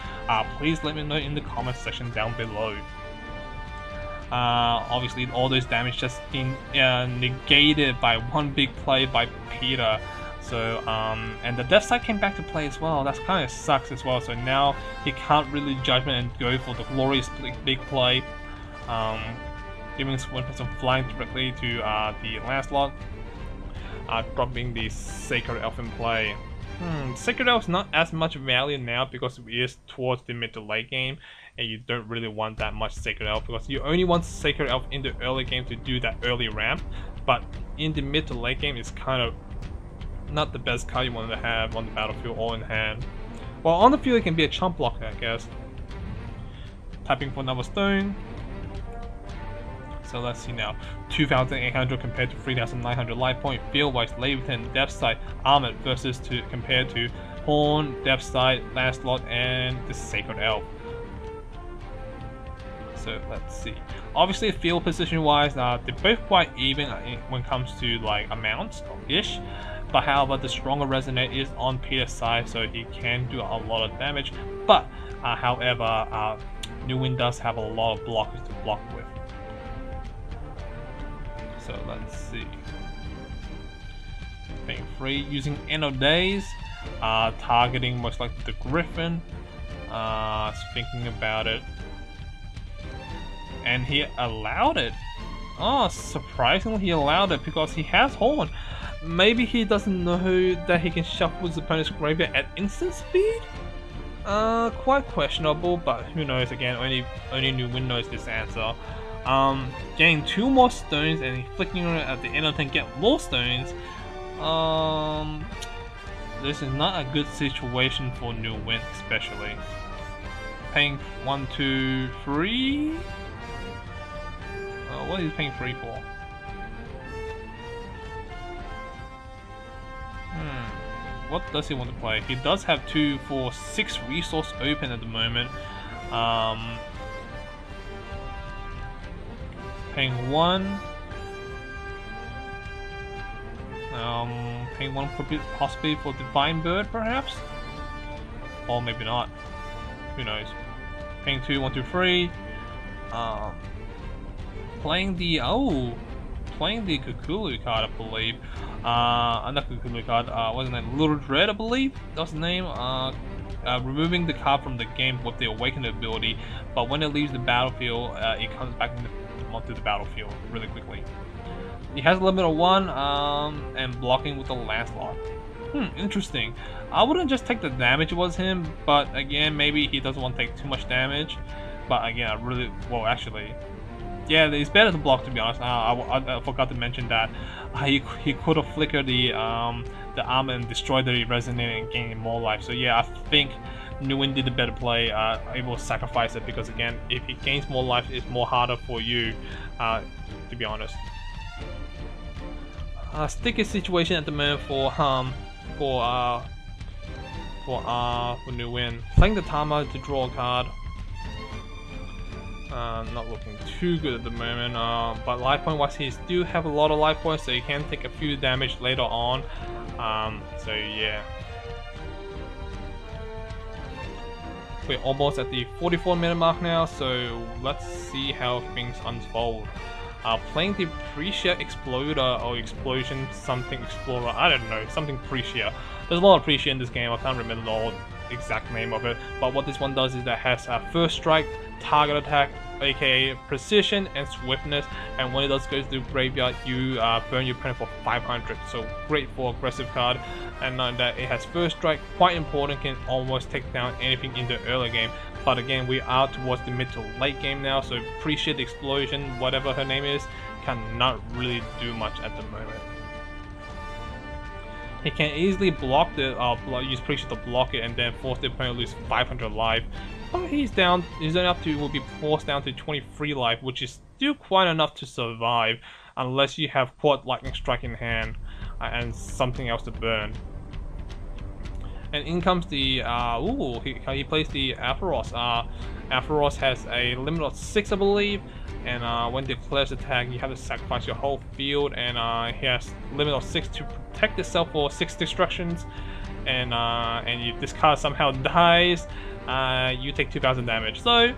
please let me know in the comment section down below. Obviously all those damage just been negated by one big play by Peter. So and the death side came back to play as well. That's kind of sucks as well. So now he can't really judgment and go for the glorious big play, giving us 1% flying directly to the Lancelot, dropping the Sacred Elf in play. Sacred Elf is not as much value now because it is towards the mid to late game, and you don't really want that much Sacred Elf because you only want Sacred Elf in the early game to do that early ramp, but in the mid to late game it's kind of not the best card you want to have on the battlefield or in hand. Well, on the field it can be a chump blocker, I guess. Tapping for another stone. So let's see now, 2,800 compared to 3,900 life point, field-wise, Leviathan, Depth Side, Armored versus compared to Horn, Depth Side, Lancelot, and the Sacred Elf. So let's see. Obviously, field position-wise, they're both quite even when it comes to like amounts-ish. But however, the stronger Resonate is on Peter's side, so he can do a lot of damage. But however, Nguyen does have a lot of blockers to block with. So let's see. Paying 3 using End of Days, targeting most likely the Griffin. Thinking about it, and he allowed it. Oh, surprisingly he allowed it because he has Horn. Maybe he doesn't know that he can shuffle his opponent's graveyard at instant speed? Quite questionable, but who knows. Again, only Nguyen knows this answer. Getting 2 more stones and flicking on it at the end of the turn, get more stones. This is not a good situation for Nguyen, especially. Paying 1, 2, 3. What is he paying 3 for? What does he want to play? He does have 2 for 6 resource open at the moment. Paying 1. Paying 1 possibly for Divine Bird, perhaps? Or maybe not. Who knows? Paying 2, 1, 2, 3. Playing the Cthulhu card, I believe. Not Cthulhu card. Wasn't it Little Dread? I believe that was the name. Removing the card from the game with the Awakened ability, but when it leaves the battlefield, it comes back onto the battlefield really quickly. He has a limit of 1, and blocking with the Lancelot. Interesting. I wouldn't just take the damage was him, but again, maybe he doesn't want to take too much damage. But again, actually, yeah, it's better to block, to be honest. I forgot to mention that he could have flickered the armor and destroyed the Resonate and gain more life. So yeah, I think Nguyen did a better play, able to sacrifice it, because again, if he gains more life, it's more harder for you, to be honest. Sticky situation at the moment for Nguyen. Playing the Tama to draw a card. Not looking too good at the moment, but life point wise he still have a lot of life points, so he can take a few damage later on. So yeah, we're almost at the 44-minute mark now, so let's see how things unfold. Playing the Pricia Exploder or Explosion something Explorer, I don't know, something Pricia. There's a lot of Pricia in this game, I can't remember the exact name of it, but what this one does is that has a first strike, target attack, aka precision and swiftness, and when it does go to the graveyard, you burn your opponent for 500, so great for aggressive card. And that it has first strike, quite important, can almost take down anything in the early game. But again, we are towards the mid to late game now, so Pricia the Explosion, whatever her name is, cannot really do much at the moment. He can easily block the use Pricia to block it and then force the opponent to lose 500 life. But he's only up to, will be forced down to 23 life, which is still quite enough to survive. unless you have quad lightning strike in hand and something else to burn. And in comes the he plays the Ampharos. Ampharos has a limit of 6, I believe, and when declares attack, you have to sacrifice your whole field, and he has limit of 6 to protect itself for 6 destructions, and if this card somehow dies, you take 2000 damage. So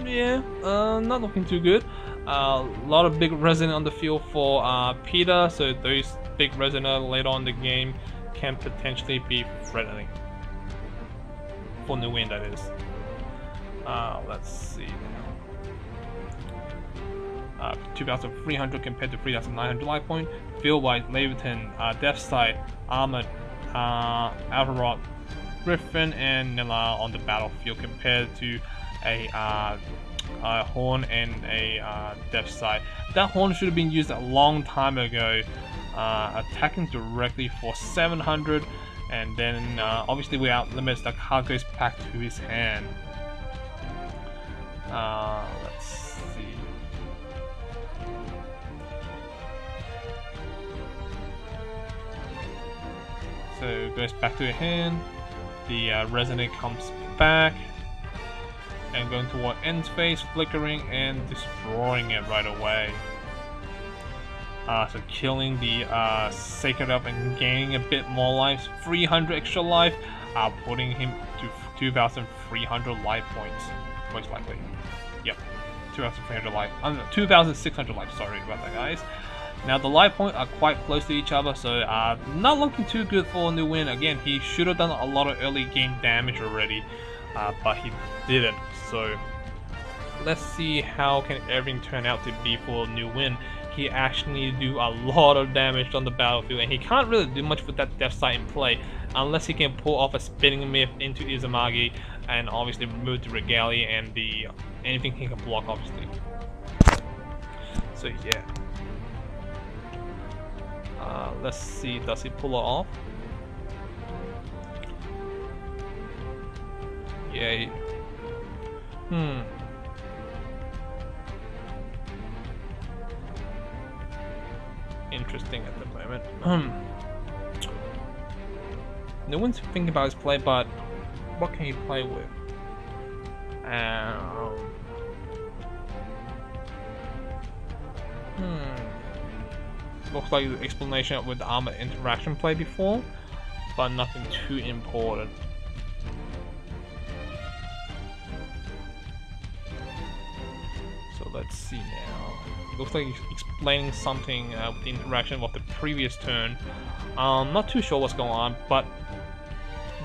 yeah, not looking too good. A lot of big resonant on the field for Peter, so those big resonant later on in the game can potentially be threatening for Nguyen, that is. Let's see now. 2,300 compared to 3,900 life point. Field-wise, Leviathan, Death Sight, Armored, Avarot, Griffin, and Nilla on the battlefield compared to a Horn and a Death Sight. That Horn should have been used a long time ago. Attacking directly for 700, and then obviously without limits, the card goes back to his hand. Let's see. So it goes back to your hand. The Resonate comes back and going toward end phase, flickering and destroying it right away. So killing the Sacred Elf and gaining a bit more life, 300 extra life, putting him to 2,300 life points, most likely. Yep, 2,300 life, 2,600 life, sorry about that, guys. Now the life points are quite close to each other, so not looking too good for Nguyen. Again, he should have done a lot of early game damage already, but he didn't. So let's see how can everything turn out to be for Nguyen. He actually needs to do a lot of damage on the battlefield, and he can't really do much with that Death Sight in play unless he can pull off a Spinning Myth into Izumagi and obviously remove the Regalia and the anything he can block, obviously. So yeah. Let's see, does he pull it off? Yeah. Interesting at the moment. No one's thinking about his play, but what can he play with? Looks like the explanation with the armor interaction play before, but nothing too important. So let's see now. Looks like he's explaining something with the interaction of the previous turn. Not too sure what's going on, but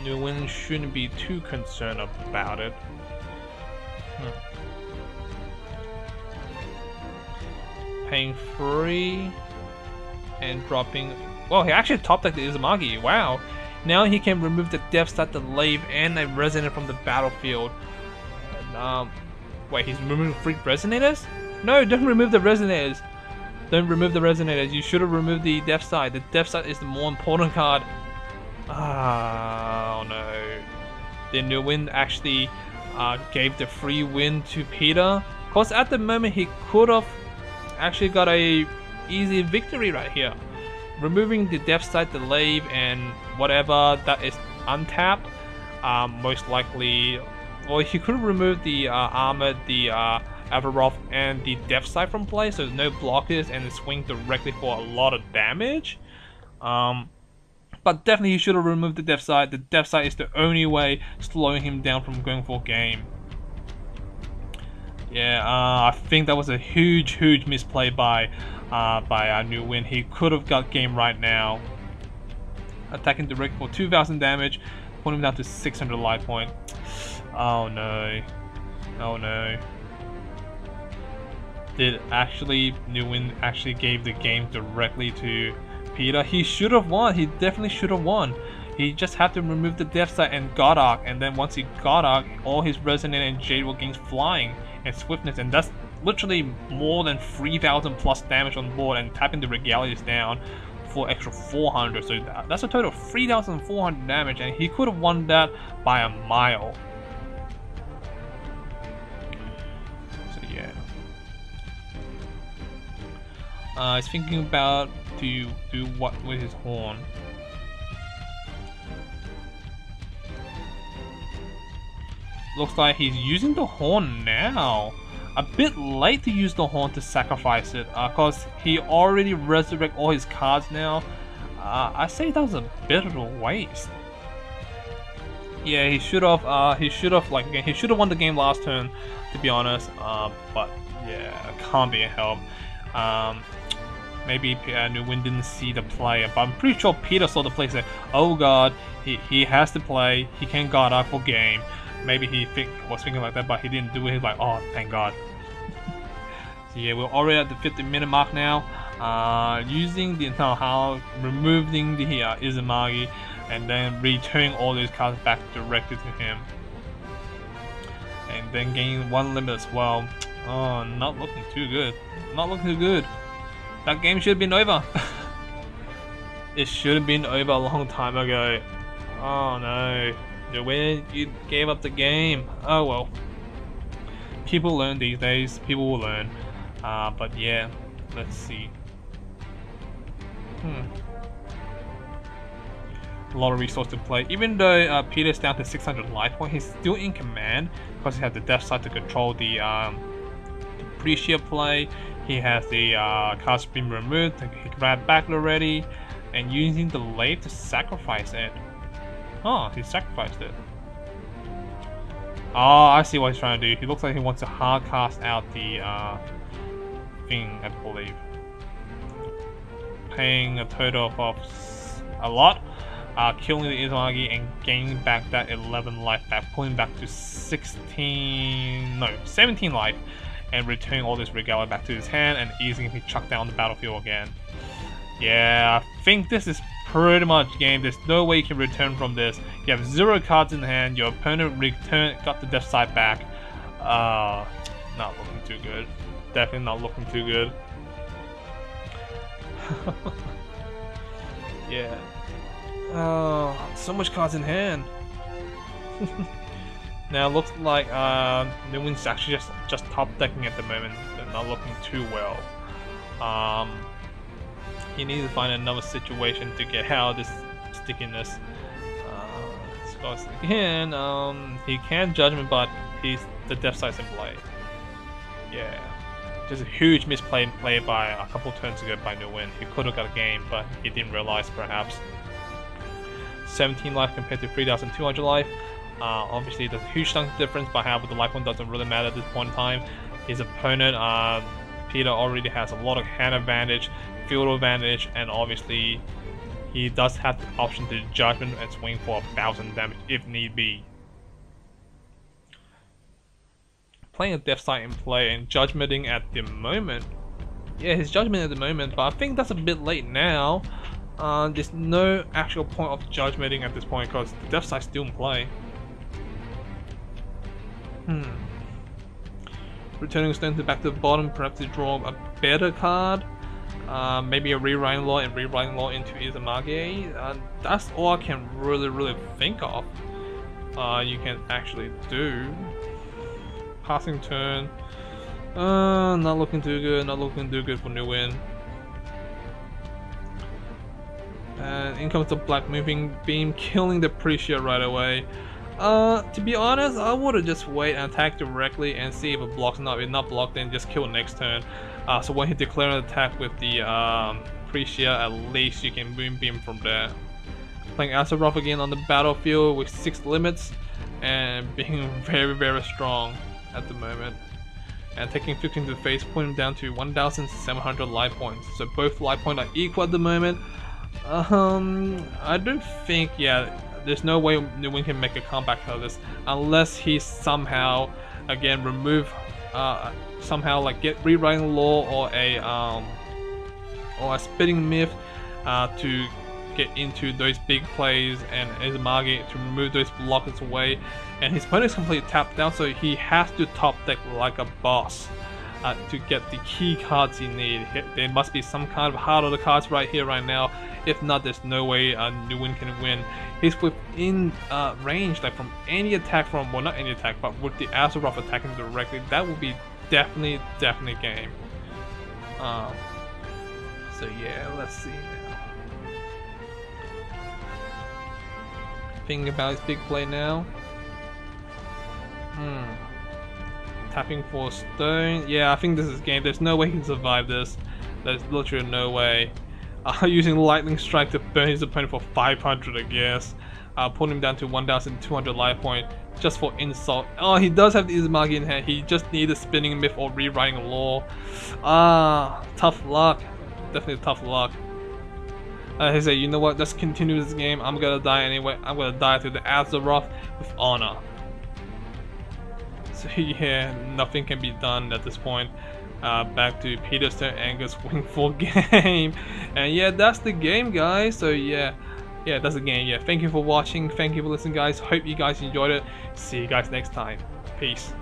Nguyen shouldn't be too concerned about it. Paying 3 and dropping. Well, he actually top decked the Izumagi. Wow! Now he can remove the Death Sight, the Lave, and a Resonate from the battlefield. And, wait, he's removing 3 Resonators? No, don't remove the Resonators. Don't remove the Resonators. You should have removed the Death Sight. The Death Sight is the more important card. Oh no. Then Nguyen actually gave the free win to Peter. Because at the moment he could have actually got a easy victory right here. Removing the Death Sight, the Lave, and whatever that is untapped. Most likely, well, he could have removed the Armored, the Avaroth, and the Death Sight from play, so no blockers and swing directly for a lot of damage. But definitely he should have removed the Death Sight. The Death Sight is the only way slowing him down from going for game. Yeah, I think that was a huge misplay by Nguyen. He could have got game right now. Attacking direct for 2,000 damage, putting him down to 600 life point. Oh no. Oh no. Did actually Nguyen actually gave the game directly to Peter? He should have won. He definitely should have won. He just had to remove the Death Sight and Goddark, and then once he Goddark, all his Resonate and Jade will gain flying and swiftness, and that's literally more than 3,000 plus damage on board, and tapping the Regalias down for extra 400, so that's a total of 3,400 damage, and he could have won that by a mile. So yeah. He's thinking about to do what with his horn. Looks like he's using the horn now. A bit late to use the horn to sacrifice it, cause he already resurrected all his cards now. I say that was a bit of a waste. Yeah, he should have won the game last turn, to be honest. But yeah, can't be a help. Maybe Nguyen didn't see the play, but I'm pretty sure Peter saw the play and said, oh god, he has to play, he can't guard up for game. Maybe he was thinking like that, but he didn't do it. He's like, oh, thank god. So yeah, we're already at the 50-minute mark now. Using the removing the Izumagi, and then returning all these cards back directly to him. And then gaining 1 limit as well. Oh, not looking too good. Not looking too good. That game should have been over. It should have been over a long time ago. Oh no. When you gave up the game. Oh well. People learn these days. People will learn. But yeah, let's see. A lot of resources to play. Even though Peter's down to 600 life point, he's still in command because he has the death side to control the Pricia play. He has the cards being removed. He grabbed back already, and using the lave to sacrifice it. Oh, he sacrificed it. Oh, I see what he's trying to do. He looks like he wants to hard cast out the thing, I believe. Paying a total of a lot. Killing the Izumagi and gaining back that 11 life back, pulling back to 17 life, and returning all this regalia back to his hand and easing him chucked down the battlefield again. Yeah, I think this is pretty much game. There's no way you can return from this. You have 0 cards in hand, your opponent got the death side back. Not looking too good. Definitely not looking too good. Yeah. Oh, so much cards in hand. Now it looks like Nguyen's actually just top decking at the moment. They're not looking too well. He needs to find another situation to get out of this stickiness. Because again, he can judgment, but the death side's in play. Yeah. Just a huge misplay by a couple turns ago by Nguyen. He could have got a game, but he didn't realize perhaps. 17 life compared to 3,200 life. Obviously there's a huge chunk difference, but however the life one doesn't really matter at this point in time. His opponent, Peter, already has a lot of hand advantage, field advantage, and obviously he does have the option to judgment and swing for 1,000 damage if need be. Playing a death side in play and judgmenting at the moment. Yeah, his judgment at the moment, but I think that's a bit late now. There's no actual point of judgmenting at this point because the death side's still in play. Returning Stone back to the bottom, perhaps to draw a better card. Maybe a rewriting law and rewriting law into Izumagi. That's all I can really think of. You can actually do. Passing turn. Not looking too good. Not looking too good for Nguyen. And in comes the black moving beam, killing the Pricia right away. To be honest, I would have just wait and attack directly and see if it blocks. Not if not blocked, then just kill next turn. So when he declares an attack with the Pricia, at least you can boom beam from there. Playing Azeroth again on the battlefield with 6 limits and being very strong at the moment. And taking 15 to the face, putting him down to 1,700 life points. So both life points are equal at the moment. I don't think, there's no way Nguyen can make a comeback out of this unless he somehow, again, somehow like get rewriting law or a spitting myth to get into those big plays and Izumagi to remove those blockers away. And his opponent's completely tapped down, so he has to top deck like a boss. To get the key cards he needs. There must be some kind of heart of the cards right here, right now. If not, there's no way Nguyen can win. He's within range, like from any attack from, well, not any attack, but with the Azeroth attacking directly, that would be definitely game. So yeah, let's see now. Thinking about his big play now. Tapping for stone. Yeah, I think this is game. There's no way he can survive this. There's literally no way. Using lightning strike to burn his opponent for 500, I guess. Putting him down to 1,200 life point just for insult. Oh, he does have the Izumagi in hand. He just needs a spinning myth or rewriting law. Tough luck. Definitely tough luck. He said, you know what? Let's continue this game. I'm gonna die anyway. I'm gonna die through the Azeroth with honor. So yeah, nothing can be done at this point. Back to Peter's turn, Angus win full game. And yeah, that's the game, guys. So yeah, that's the game. Yeah, thank you for watching. Thank you for listening, guys. Hope you guys enjoyed it. See you guys next time. Peace.